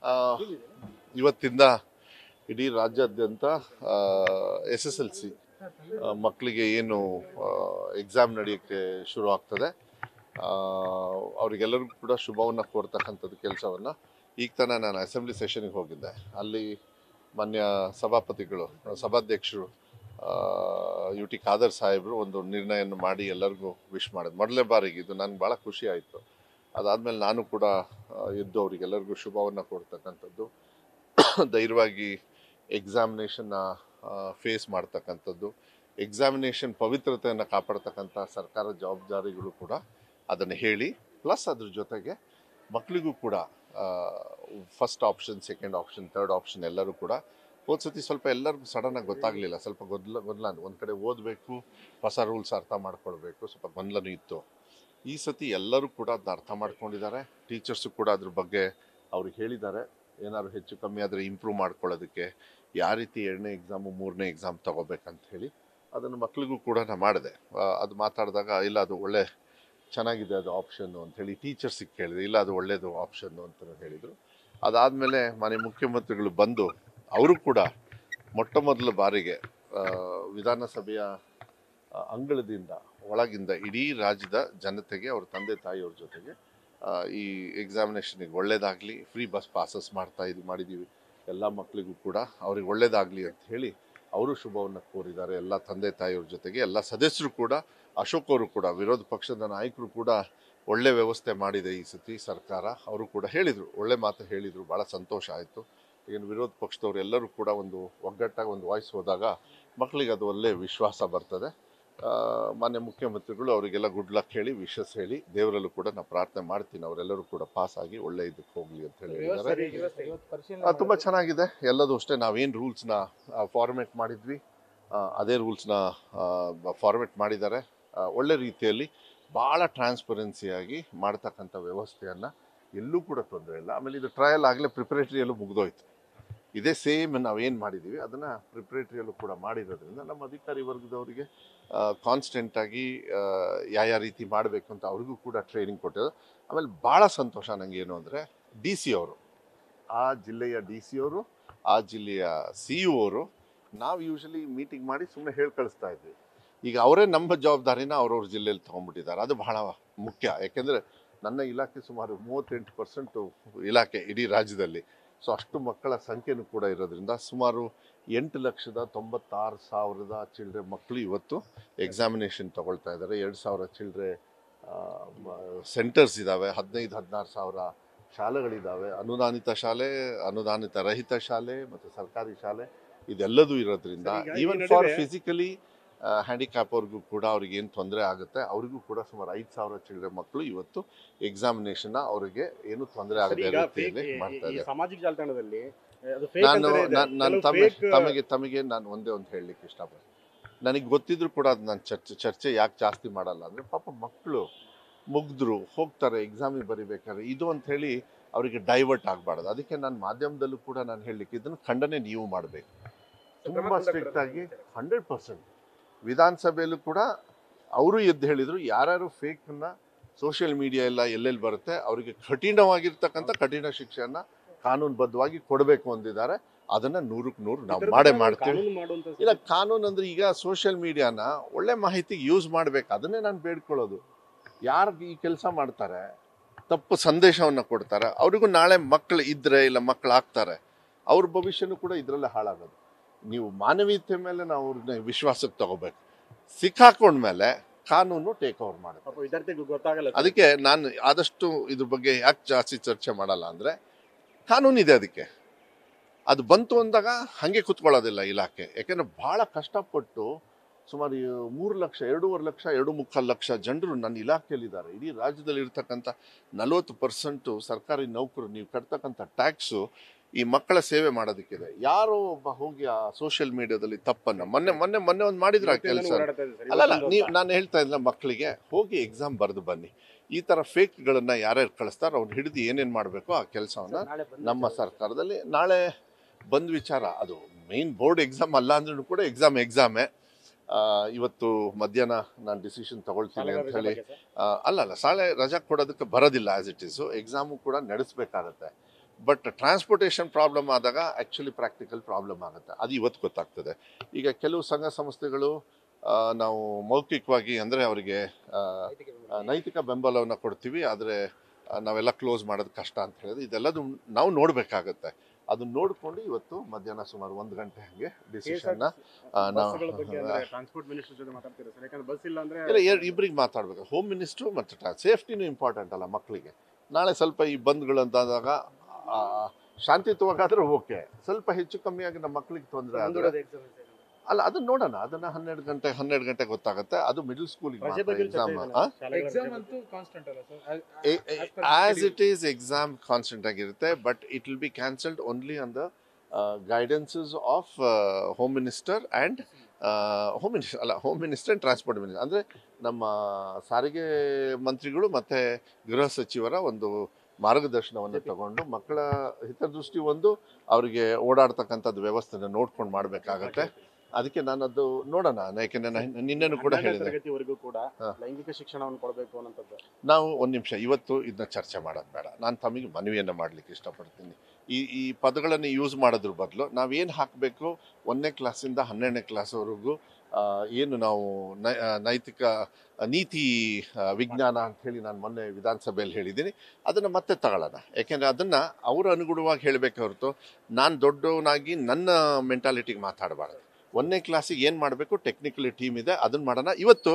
ಆ, ಇವತ್ತಿಂದ ಇಡೀ ರಾಜ್ಯಾದ್ಯಂತ SSLC ಮಕ್ಕಳಿಗೆ ಏನು ಎಕ್ಸಾಮ್ ನಡೆಯೋಕ್ಕೆ ಶುರು ಆಗ್ತದೆ. ಅವರಿಗೆಲ್ಲರಿಗೂ ಕೂಡ ಶುಭವನ್ನು ಕೋರ್ತಕ್ಕಂಥದ್ದು ಕೆಲಸವನ್ನು ಈಗ ತನಕ ನಾನು ಅಸೆಂಬ್ಲಿ ಸೆಷನ್ಗೆ ಹೋಗಿದ್ದೆ. ಅಲ್ಲಿ ಮಾನ್ಯ ಸಭಾಧ್ಯಕ್ಷರು UT ಖಾದರ್ ಸಾಹೇಬರು ಒಂದು ನಿರ್ಣಯವನ್ನು ಮಾಡಿ ಎಲ್ಲರಿಗೂ ವಿಶ್ ಮಾಡಿದ್ರು. ಮೊದಲನೇ ಬಾರಿಗೆ ಇದು ನನಗೆ ಭಾಳ ಖುಷಿ ಆಯಿತು. ಅದಾದಮೇಲೆ ನಾನು ಕೂಡ ಎದ್ದು ಅವರಿಗೆಲ್ಲರಿಗೂ ಶುಭವನ್ನು ಕೊಡ್ತಕ್ಕಂಥದ್ದು, ಧೈರ್ಯವಾಗಿ ಎಕ್ಸಾಮಿನೇಷನ್ನ ಫೇಸ್ ಮಾಡ್ತಕ್ಕಂಥದ್ದು, ಎಕ್ಸಾಮಿನೇಷನ್ ಪವಿತ್ರತೆಯನ್ನು ಕಾಪಾಡ್ತಕ್ಕಂಥ ಸರ್ಕಾರದ ಜವಾಬ್ದಾರಿಗಳು ಕೂಡ ಅದನ್ನು ಹೇಳಿ, ಪ್ಲಸ್ ಅದ್ರ ಜೊತೆಗೆ ಮಕ್ಕಳಿಗೂ ಕೂಡ first option, second option, third option ಎಲ್ಲರೂ ಕೂಡ ಹೋದ ಸತಿ ಸ್ವಲ್ಪ ಎಲ್ಲರಿಗೂ ಸಡನ್ನಾಗಿ ಗೊತ್ತಾಗಲಿಲ್ಲ. ಸ್ವಲ್ಪ ಗೊಂದಲ ಒಂದು ಕಡೆ ಓದಬೇಕು, ಹೊಸ ರೂಲ್ಸ್ ಅರ್ಥ ಮಾಡ್ಕೊಳ್ಬೇಕು, ಸ್ವಲ್ಪ ಗೊಂದಲನೂ ಇತ್ತು. ಈ ಸತಿ ಎಲ್ಲರೂ ಕೂಡ ಅದನ್ನ ಅರ್ಥ ಮಾಡ್ಕೊಂಡಿದ್ದಾರೆ. ಟೀಚರ್ಸು ಕೂಡ ಅದ್ರ ಬಗ್ಗೆ ಅವ್ರಿಗೆ ಹೇಳಿದ್ದಾರೆ. ಏನಾದ್ರು ಹೆಚ್ಚು ಕಮ್ಮಿ ಆದರೆ ಇಂಪ್ರೂವ್ ಮಾಡ್ಕೊಳ್ಳೋದಕ್ಕೆ ಯಾವ ರೀತಿ 2ನೇ ಎಕ್ಸಾಮು 3ನೇ ಎಕ್ಸಾಮ್ ತೊಗೋಬೇಕಂತ ಹೇಳಿ ಅದನ್ನು ಮಕ್ಕಳಿಗೂ ಕೂಡ ನಾನು ಮಾಡಿದೆ. ಅದು ಮಾತಾಡಿದಾಗ ಇಲ್ಲ ಅದು ಒಳ್ಳೆ ಚೆನ್ನಾಗಿದೆ ಅದು ಆಪ್ಷನ್ನು ಅಂಥೇಳಿ ಟೀಚರ್ಸಿಗೆ ಕೇಳಿದೆ. ಇಲ್ಲ ಅದು ಒಳ್ಳೆಯದು ಆಪ್ಷನ್ನು ಅಂತ ಹೇಳಿದರು. ಅದಾದಮೇಲೆ ಮಾನ್ಯ ಮುಖ್ಯಮಂತ್ರಿಗಳು ಬಂದು ಅವರು ಕೂಡ ಮೊಟ್ಟ ಮೊದಲ ಬಾರಿಗೆ ವಿಧಾನಸಭೆಯ ಅಂಗಳದಿಂದ ಒಳಗಿಂದ ಇಡೀ ರಾಜ್ಯದ ಜನತೆಗೆ ಅವ್ರ ತಂದೆ ತಾಯಿಯವ್ರ ಜೊತೆಗೆ ಈ ಎಕ್ಸಾಮಿನೇಷನಿಗೆ ಒಳ್ಳೇದಾಗಲಿ, ಫ್ರೀ ಬಸ್ ಪಾಸಸ್ ಮಾಡಿದ್ದೀವಿ ಎಲ್ಲ ಮಕ್ಕಳಿಗೂ ಕೂಡ ಅವ್ರಿಗೆ ಒಳ್ಳೇದಾಗಲಿ ಅಂತ ಹೇಳಿ ಅವರು ಶುಭವನ್ನು ಕೋರಿದ್ದಾರೆ. ಎಲ್ಲ ತಂದೆ ತಾಯಿಯವ್ರ ಜೊತೆಗೆ ಎಲ್ಲ ಸದಸ್ಯರು ಕೂಡ, ಅಶೋಕ್ ಅವರು ಕೂಡ, ವಿರೋಧ ಪಕ್ಷದ ನಾಯಕರು ಕೂಡ ಒಳ್ಳೆ ವ್ಯವಸ್ಥೆ ಮಾಡಿದೆ ಈ ಸತಿ ಸರ್ಕಾರ. ಅವರು ಕೂಡ ಹೇಳಿದರು, ಒಳ್ಳೆ ಮಾತು ಹೇಳಿದರು, ಭಾಳ ಸಂತೋಷ ಆಯಿತು. ಏನು ವಿರೋಧ ಪಕ್ಷದವ್ರು ಎಲ್ಲರೂ ಕೂಡ ಒಂದು ಒಗ್ಗಟ್ಟಾಗಿ ಒಂದು ವಾಯ್ಸ್ ಹೋದಾಗ ಮಕ್ಕಳಿಗೆ ಅದು ಒಳ್ಳೆ ವಿಶ್ವಾಸ ಬರ್ತದೆ. ಮಾನ್ಯ ಮುಖ್ಯಮಂತ್ರಿಗಳು ಅವರಿಗೆಲ್ಲ ಗುಡ್ ಲಕ್ ಹೇಳಿ, ವಿಶಸ್ ಹೇಳಿ, ದೇವರಲ್ಲೂ ಕೂಡ ನಾನು ಪ್ರಾರ್ಥನೆ ಮಾಡ್ತೀನಿ ಅವರೆಲ್ಲರೂ ಕೂಡ ಪಾಸ್ ಆಗಿ ಒಳ್ಳೆ ಇದಕ್ಕೆ ಹೋಗಲಿ ಅಂತ ಹೇಳಿದ್ದಾರೆ. ತುಂಬ ಚೆನ್ನಾಗಿದೆ ಎಲ್ಲದೂ ಅಷ್ಟೇ. ನಾವೇನು ರೂಲ್ಸ್ನ ಫಾರ್ಮೇಟ್ ಮಾಡಿದ್ವಿ ಅದೇ ರೂಲ್ಸ್ನ ಫಾರ್ಮೇಟ್ ಮಾಡಿದ್ದಾರೆ. ಒಳ್ಳೆ ರೀತಿಯಲ್ಲಿ ಭಾಳ ಟ್ರಾನ್ಸ್ಪರೆನ್ಸಿಯಾಗಿ ಮಾಡ್ತಕ್ಕಂಥ ವ್ಯವಸ್ಥೆಯನ್ನು ಎಲ್ಲೂ ಕೂಡ ತೊಂದರೆ ಇಲ್ಲ. ಆಮೇಲೆ ಇದು ಟ್ರಯಲ್ ಆಗಲೇ ಪ್ರಿಪರೇಟರಿಯಲ್ಲೂ ಮುಗಿದೋಯ್ತು. ಇದೇ ಸೇಮ್ ನಾವೇನು ಮಾಡಿದ್ದೀವಿ ಅದನ್ನು ಪ್ರಿಪ್ರೇಟರಿಯಲ್ಲೂ ಕೂಡ ಮಾಡಿರೋದ್ರಿಂದ ನಮ್ಮ ಅಧಿಕಾರಿ ವರ್ಗದವರಿಗೆ ಕಾನ್ಸ್ಟೆಂಟಾಗಿ ಯಾವ ರೀತಿ ಮಾಡಬೇಕು ಅಂತ ಅವ್ರಿಗೂ ಕೂಡ ಟ್ರೈನಿಂಗ್ ಕೊಟ್ಟಿದ್ದು. ಆಮೇಲೆ ಭಾಳ ಸಂತೋಷ ನನಗೆ ಏನು ಅಂದರೆ DC ಅವರು, ಆ ಜಿಲ್ಲೆಯ DC ಅವರು, ಆ ಜಿಲ್ಲೆಯ CU ಅವರು, ನಾವು ಯೂಶಲಿ ಮೀಟಿಂಗ್ ಮಾಡಿ ಸುಮ್ಮನೆ ಹೇಳಿ ಕಳಿಸ್ತಾ ಇದ್ವಿ. ಈಗ ಅವರೇ ನಮ್ಮ ಜವಾಬ್ದಾರಿನ ಅವ್ರವ್ರ ಜಿಲ್ಲೆಯಲ್ಲಿ ತೊಗೊಂಡ್ಬಿಟ್ಟಿದ್ದಾರೆ. ಅದು ಬಹಳ ಮುಖ್ಯ. ಯಾಕೆಂದರೆ ನನ್ನ ಇಲಾಖೆ ಸುಮಾರು 38% ಇಲಾಖೆ ಇಡೀ ರಾಜ್ಯದಲ್ಲಿ. ಸೊ ಅಷ್ಟು ಮಕ್ಕಳ ಸಂಖ್ಯೆನೂ ಕೂಡ ಇರೋದ್ರಿಂದ ಸುಮಾರು 8,96,000 ಚಿಲ್ಡ್ರೆ ಮಕ್ಕಳು ಇವತ್ತು ಎಕ್ಸಾಮಿನೇಷನ್ ತಗೊಳ್ತಾ ಇದ್ದಾರೆ. 2,000 ಚಿಲ್ಡ್ರೆ ಸೆಂಟರ್ಸ್ ಇದ್ದಾವೆ, 15,000-16,000 ಶಾಲೆಗಳಿದ್ದಾವೆ. ಅನುದಾನಿತ ಶಾಲೆ, ಅನುದಾನಿತ ರಹಿತ ಶಾಲೆ ಮತ್ತು ಸರ್ಕಾರಿ ಶಾಲೆ ಇದೆಲ್ಲದೂ ಇರೋದ್ರಿಂದ ಈವನ್ ಫಾರ್ ಫಿಸಿಕಲಿ ಹ್ಯಾಂಡಿಕ್ಯಾಪ್ ಅವ್ರಿಗೂ ಕೂಡ ಅವ್ರಿಗೆ ಏನು ತೊಂದರೆ ಆಗುತ್ತೆ ಅವ್ರಿಗೂ ಕೂಡ ಸುಮಾರು 5,000 ಚಿಲ್ಡ್ರೆ ಮಕ್ಕಳು ಇವತ್ತು ಎಕ್ಸಾಮಿನೇಷನ್ ಅವರಿಗೆ ಏನು ತೊಂದರೆ ಆಗದೆ ರೀತಿಯಲ್ಲಿ ಮಾಡ್ತಾ ಇದ್ದಾರೆ. ಸಾಮಾಜಿಕ ಜಾಲತಾಣದಲ್ಲಿ ತಮಗೆ ನಾನು ಒಂದೇ ಒಂದು ಹೇಳಲಿಕ್ಕೆ ಇಷ್ಟಪಡ್ತೀನಿ. ನನಗೆ ಗೊತ್ತಿದ್ರು ಕೂಡ ಅದು ನಾನು ಚರ್ಚೆ ಯಾಕೆ ಜಾಸ್ತಿ ಮಾಡಲ್ಲ ಅಂದರೆ, ಪಾಪ ಮಕ್ಕಳು ಮುಗಿದ್ರು ಹೋಗ್ತಾರೆ ಎಕ್ಸಾಮಿಗೆ ಬರಿಬೇಕಾದ್ರೆ ಇದು ಅಂತ ಹೇಳಿ ಅವರಿಗೆ ಡೈವರ್ಟ್ ಆಗಬಾರ್ದು. ಅದಕ್ಕೆ ನಾನು ಮಾಧ್ಯಮದಲ್ಲೂ ಕೂಡ ನಾನು ಹೇಳಲಿಕ್ಕೆ ಇದನ್ನು ಖಂಡನೆ ನೀವು ಮಾಡಬೇಕು. ತುಂಬ ಸ್ಟ್ರಿಕ್ಟ್ ಆಗಿ 100%. ವಿಧಾನಸಭೆಯಲ್ಲೂ ಕೂಡ ಅವರು ಎದ್ದು ಹೇಳಿದರು, ಯಾರ್ಯಾರು ಫೇಕನ್ನು ಸೋಷಿಯಲ್ ಮೀಡಿಯಾ ಎಲ್ಲ ಎಲ್ಲೆಲ್ಲಿ ಬರುತ್ತೆ ಅವರಿಗೆ ಕಠಿಣ ಶಿಕ್ಷೆಯನ್ನು ಕಾನೂನುಬದ್ಧವಾಗಿ ಕೊಡಬೇಕು ಅಂದಿದ್ದಾರೆ. ಅದನ್ನು 100ಕ್ಕೆ 100 ನಾವು ಮಾಡ್ತೀವಿ. ಇಲ್ಲ, ಕಾನೂನು ಅಂದರೆ ಈಗ ಸೋಷಿಯಲ್ ಮೀಡಿಯಾನ ಒಳ್ಳೆ ಮಾಹಿತಿಗೆ ಯೂಸ್ ಮಾಡಬೇಕು, ಅದನ್ನೇ ನಾನು ಬೇಡ್ಕೊಳ್ಳೋದು. ಯಾರು ಈ ಕೆಲಸ ಮಾಡ್ತಾರೆ, ತಪ್ಪು ಸಂದೇಶವನ್ನು ಕೊಡ್ತಾರೆ, ಅವರಿಗೂ ನಾಳೆ ಮಕ್ಕಳು ಇದ್ದರೆ ಇಲ್ಲ ಮಕ್ಕಳು ಆಗ್ತಾರೆ, ಅವ್ರ ಭವಿಷ್ಯನೂ ಕೂಡ ಇದರಲ್ಲೇ ಹಾಳಾಗೋದು. ನೀವು ಮಾನವೀಯತೆ ಮೇಲೆ ನಾವು ಅವ್ರನ್ನ ವಿಶ್ವಾಸಕ್ಕೆ ತಗೋಬೇಕು. ಸಿಕ್ಕಾಕೊಂಡ್ಮೇಲೆ ಕಾನೂನು ಟೇಕ್ ಓವರ್ ಮಾಡುತ್ತೆ. ಅದಕ್ಕೆ ನಾನು ಆದಷ್ಟು ಇದ್ರ ಬಗ್ಗೆ ಯಾಕೆ ಜಾಸ್ತಿ ಚರ್ಚೆ ಮಾಡಲ್ಲ ಅಂದರೆ, ಕಾನೂನಿದೆ, ಅದಕ್ಕೆ ಅದು ಬಂತು ಅಂದಾಗ ಹಾಗೆ ಕುತ್ಕೊಳ್ಳೋದಿಲ್ಲ ಇಲಾಖೆ. ಯಾಕೆಂದರೆ ಭಾಳ ಕಷ್ಟಪಟ್ಟು ಸುಮಾರು 3 ಲಕ್ಷ, 2.5 ಲಕ್ಷ, 2.25 ಲಕ್ಷ ಜನರು ನನ್ನ ಇಲಾಖೆಯಲ್ಲಿದ್ದಾರೆ. ಇಡೀ ರಾಜ್ಯದಲ್ಲಿ ಇರ್ತಕ್ಕಂಥ 40% ಸರ್ಕಾರಿ ನೌಕರು ನೀವು ಕಟ್ತಕ್ಕಂಥ ಟ್ಯಾಕ್ಸು ಈ ಮಕ್ಕಳ ಸೇವೆ ಮಾಡೋದಕ್ಕಿದೆ. ಯಾರೋ ಒಬ್ಬ ಹೋಗಿ ಆ ಸೋಷಿಯಲ್ ಮೀಡಿಯಾದಲ್ಲಿ ತಪ್ಪನ್ನು ಮೊನ್ನೆ ಒಂದು ಮಾಡಿದ್ರೆ ಆ ಕೆಲಸ ಅಲ್ಲಲ್ಲ. ನಾನು ಹೇಳ್ತಾ ಇದ್ದ ಮಕ್ಕಳಿಗೆ ಹೋಗಿ ಎಕ್ಸಾಮ್ ಬರೆದು ಬನ್ನಿ. ಈ ಥರ ಫೇಕ್ಗಳನ್ನು ಯಾರ್ಯಾರು ಕಳಿಸ್ತಾರೆ ಅವ್ನು ಹಿಡಿದು ಏನೇನು ಮಾಡಬೇಕು ಆ ಕೆಲಸವನ್ನು ನಮ್ಮ ಸರ್ಕಾರದಲ್ಲಿ ನಾಳೆ ಬಂದ ವಿಚಾರ. ಅದು ಮೇನ್ ಬೋರ್ಡ್ ಎಕ್ಸಾಮ್ ಅಲ್ಲ ಅಂದ್ರೂ ಕೂಡ ಎಕ್ಸಾಮೇ. ಇವತ್ತು ಮಧ್ಯಾಹ್ನ ನಾನು ಡಿಸಿಷನ್ ತಗೊಳ್ತೀನಿ ಅಂತ ಹೇಳಿ ಅಲ್ಲ ಶಾಲೆ ರಜಾ ಕೊಡೋದಕ್ಕೆ ಬರೋದಿಲ್ಲ. ಆ್ಯಸ್ ಇಟ್ ಈಸು ಎಕ್ಸಾಮು ಕೂಡ ನಡೆಸಬೇಕಾಗತ್ತೆ. ಬಟ್ ಟ್ರಾನ್ಸ್ಪೋರ್ಟೇಷನ್ ಪ್ರಾಬ್ಲಮ್ ಆದಾಗ ಆ್ಯಕ್ಚುಲಿ ಪ್ರಾಕ್ಟಿಕಲ್ ಪ್ರಾಬ್ಲಮ್ ಆಗುತ್ತೆ, ಅದು ಇವತ್ತು ಗೊತ್ತಾಗ್ತದೆ. ಈಗ ಕೆಲವು ಸಂಘ ಸಂಸ್ಥೆಗಳು ನಾವು ಮೌಖಿಕವಾಗಿ ಅಂದರೆ ಅವರಿಗೆ ನೈತಿಕ ಬೆಂಬಲವನ್ನು ಕೊಡ್ತೀವಿ, ಆದರೆ ನಾವೆಲ್ಲ ಕ್ಲೋಸ್ ಮಾಡೋದು ಕಷ್ಟ ಅಂತ ಹೇಳಿದ್ರೆ ಇದೆಲ್ಲದು ನಾವು ನೋಡಬೇಕಾಗತ್ತೆ. ಅದನ್ನ ನೋಡಿಕೊಂಡು ಇವತ್ತು ಮಧ್ಯಾಹ್ನ ಸುಮಾರು 1 ಗಂಟೆ ಹಾಗೆ ಡಿಸಿಷನ್ನ ಇಬ್ಬರಿಗೆ ಮಾತಾಡ್ಬೇಕು. ಹೋಮ್ ಮಿನಿಸ್ಟ್ರು ಮತ್ತು ಸೇಫ್ಟಿನೂ ಇಂಪಾರ್ಟೆಂಟ್ ಅಲ್ಲ ಮಕ್ಕಳಿಗೆ. ನಾಳೆ ಸ್ವಲ್ಪ ಈ ಬಂದ್ಗಳು ಅಂತಾದಾಗ ಶಾಂತಿಯುತವಾಗಾದ್ರೆ ಓಕೆ, ಸ್ವಲ್ಪ ಹೆಚ್ಚು ಕಮ್ಮಿಯಾಗಿ ನಮ್ಮ ಮಕ್ಕಳಿಗೆ ತೊಂದರೆ ಆದರೆ ಅಲ್ಲ ಅದನ್ನ ನೋಡೋಣ, ಅದನ್ನ 12 ಗಂಟೆ ಗೊತ್ತಾಗುತ್ತೆ. ಅದು ಮಿಡಲ್ ಸ್ಕೂಲಿಗೆ exam as it is exam constant ಆಗಿರುತ್ತೆ, but it will be cancelled only on the guidances of home minister and home minister and transport minister, ಅಂದರೆ ನಮ್ಮ ಸಾರಿಗೆ ಮಂತ್ರಿಗಳು ಮತ್ತು ಗೃಹ ಸಚಿವರ ಒಂದು ಮಾರ್ಗದರ್ಶನವನ್ನು ತಗೊಂಡು ಮಕ್ಕಳ ಹಿತದೃಷ್ಟಿ ಒಂದು ಅವರಿಗೆ ಓಡಾಡ್ತಕ್ಕಂಥದ್ದು ವ್ಯವಸ್ಥೆನ ನೋಡ್ಕೊಂಡು ಮಾಡಬೇಕಾಗತ್ತೆ. ಅದಕ್ಕೆ ನಾನು ಅದು ನೋಡೋಣ, ಯಾಕೆಂದ್ರೆ ನಿನ್ನೆನೂ ಕೂಡ ಹೇಳಿದೆ ಕೂಡ ಲೈಂಗಿಕ ಶಿಕ್ಷಣವನ್ನು ಕೊಡಬೇಕು ಅನ್ನೋದು. ನಾವು ಒಂದು ನಿಮಿಷ ಇವತ್ತು ಇದನ್ನ ಚರ್ಚೆ ಮಾಡೋದು ಬೇಡ. ನಾನು ತಮಗೆ ಮನವಿಯನ್ನು ಮಾಡಲಿಕ್ಕೆ ಇಷ್ಟಪಡ್ತೀನಿ. ಈ ಪದಗಳನ್ನು ಯೂಸ್ ಮಾಡೋದ್ರ ಬದಲು ನಾವೇನು ಹಾಕಬೇಕು 1ನೇ ಕ್ಲಾಸಿಂದ 12ನೇ ಕ್ಲಾಸ್ವರೆಗೂ ಏನು ನಾವು ನೈತಿಕ ನೀತಿ ವಿಜ್ಞಾನ ಅಂಥೇಳಿ ನಾನು ಮೊನ್ನೆ ವಿಧಾನಸಭೆಯಲ್ಲಿ ಹೇಳಿದ್ದೀನಿ, ಅದನ್ನು ಮತ್ತೆ ತಗೊಳ್ಳೋಣ. ಯಾಕೆಂದರೆ ಅದನ್ನು ಅವರ ಅನುಗುಣವಾಗಿ ಹೇಳಬೇಕು ಹೊರತು ನಾನು ದೊಡ್ಡವನಾಗಿ ನನ್ನ ಮೆಂಟಾಲಿಟಿಗೆ ಮಾತಾಡಬಾರ್ದು. 1ನೇ ಕ್ಲಾಸಿಗೆ ಏನು ಮಾಡಬೇಕು ಟೆಕ್ನಿಕಲಿ ಟೀಮ್ ಇದೆ, ಅದನ್ನು ಮಾಡೋಣ. ಇವತ್ತು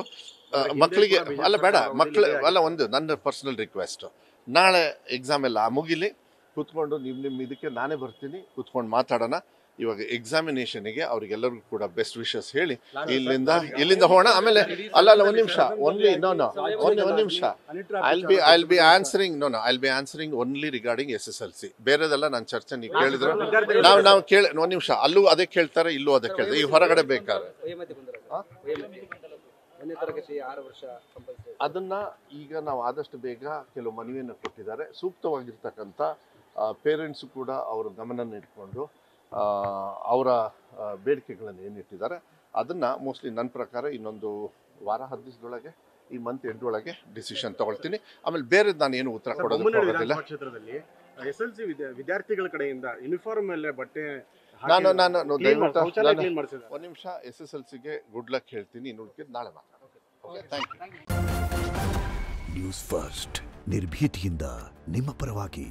ಮಕ್ಕಳಿಗೆ ಅಲ್ಲ ಬೇಡ ಮಕ್ಕಳು ಅಲ್ಲ, ಒಂದು ನನ್ನ ಪರ್ಸನಲ್ ರಿಕ್ವೆಸ್ಟು, ನಾಳೆ ಎಕ್ಸಾಮ್ ಎಲ್ಲ ಮುಗಿಲಿ, ಕೂತ್ಕೊಂಡು ನಿಮ್ಮ ಇದಕ್ಕೆ ನಾನೇ ಬರ್ತೀನಿ, ಕೂತ್ಕೊಂಡು ಮಾತಾಡೋಣ. ಇವಾಗ ಎಕ್ಸಾಮಿನೇಷನ್ಗೆ ಅವ್ರಿಗೆಲ್ಲರಿಗೂ ಕೂಡ ಬೆಸ್ಟ್ ವಿಶಸ್ ಹೇಳಿ ಇಲ್ಲಿಂದ ಹೋಗೋಣ. ಆಮೇಲೆ ಅಲ್ಲ ಒಂದು ನಿಮಿಷ ಓನ್ಲಿ ಒಂದು ನಿಮಿಷ I'll be answering only regarding SSLC. ಬೇರೆದೆಲ್ಲ ನಾನು ಚರ್ಚೆ ನೀವು ಕೇಳಿದ್ರು ನಾವು ಕೇಳಿ ಒಂದು ನಿಮಿಷ, ಅಲ್ಲೂ ಅದೇ ಕೇಳ್ತಾರೆ, ಇಲ್ಲೂ ಅದೇ ಕೇಳ್ತಾರೆ. ಈ ಹೊರಗಡೆ ಬೇಕಾದ್ರೆ ಅದನ್ನ ಈಗ ನಾವು ಆದಷ್ಟು ಬೇಗ ಕೆಲವು ಮನವಿಯನ್ನು ಕೊಟ್ಟಿದ್ದಾರೆ. ಸೂಕ್ತವಾಗಿರ್ತಕ್ಕಂಥ ಪೇರೆಂಟ್ಸು ಕೂಡ ಅವ್ರ ಗಮನ ಇಟ್ಕೊಂಡು ಅವರ ಬೇಡಿಕೆಗಳನ್ನು ಏನಿಟ್ಟಿದ್ದಾರೆ ಅದನ್ನು ಮೋಸ್ಟ್ಲಿ ನನ್ನ ಪ್ರಕಾರ ಇನ್ನೊಂದು ವಾರ 10 ದಿವಸದೊಳಗೆ, ಈ ಮಂತ್ ಎಂಡೊಳಗೆ ಡಿಸಿಷನ್ ತಗೊಳ್ತೀನಿ. ಆಮೇಲೆ ಬೇರೆದು ನಾನು ಏನು ಉತ್ತರ ಕೊಡೋದಿಲ್ಲ. ಕ್ಷೇತ್ರದಲ್ಲಿ SLC ವಿದ್ಯಾರ್ಥಿಗಳ ಕಡೆಯಿಂದ ಯೂನಿಫಾರ್ಮ್ ಮೇಲೆ ಬಟ್ಟೆ ನಾನು ದಯವಿಟ್ಟು ಒಂದು ನಿಮಿಷ SSLCಗೆ ಗುಡ್ ಲಕ್ ಹೇಳ್ತೀನಿ. ಇನ್ನು ಉಳಿದ ನಾಳೆ ಮಾತಾಡೋಣ. Thank you. ನ್ಯೂಸ್ ಫಸ್ಟ್ ನಿರ್ಭೀತಿಯಿಂದ ನಿಮ್ಮ ಪರವಾಗಿ.